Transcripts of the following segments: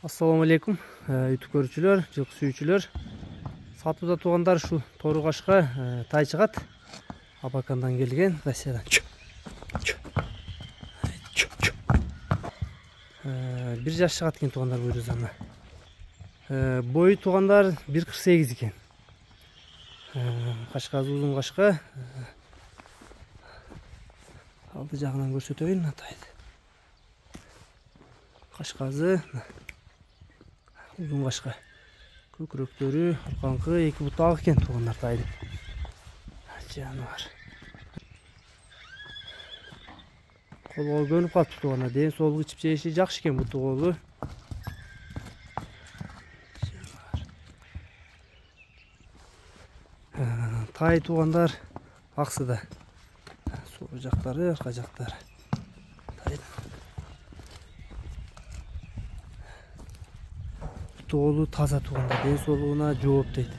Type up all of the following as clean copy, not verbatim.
Assalamu alaikum, YouTube көрүүчүлөр, жылкы сүйүүчүлөр. Сатууда туугандар ушу Тору-Кашка тай чыгат. Абакандан келген, Россиядан. Бир жаш чыгат экен туугандар буйрузана. Бою туугандар 1.48 экен. Кашкасы узун кашка. Алды жагынан көрсөтөйүн атайды. Кашкасы узун кашка. Көкүрөктөрү аркаңкы эки бутак экен туугандар тайды. Жаныбар. Колго көнүп калыптыр туугандар. Ден соолугу ичип жеши жакшы экен буту колу. Тай туугандар аксыда. Сол жактары, арка жактары. Толу таза туугандар, ден соолугуна жооп дейт.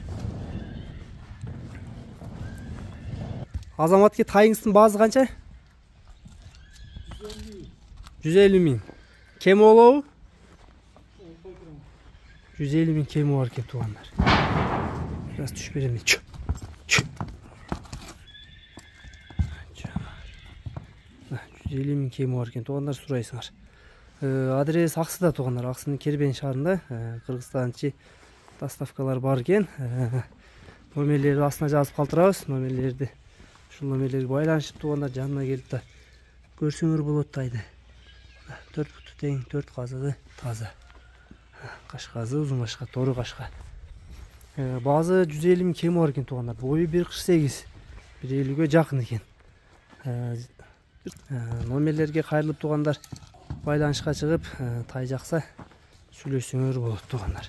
Азаматке тайыңыздын баазы канча? 150 миң. Кем болобу? 150 миң кеми бар экен туугандар. Biraz түшүп берем. 150 миң кеми бар экен туугандар, сурайсыңар. Адрес Аксыда туугандар, Аксынын Кербен шаарында, Кыргызстанчы доставкалар бар экен. Номерлерди астына жазып калтырабыз, номерлерди ушул номерлерге байланышып туугандар жанына келип да көрсөңөр болот тайды. 4 буту тең, 4 казыгы таза. Кашкасы узун кашка, Тору кашка. Баазы 150 миң кеми бар экен туугандар. Бою 1.48, 1.50ге жакын экен. Номерлерге кайрылып туугандар байланышка чыгып, тай жакса сүйлөшсөңөр болот туугандар.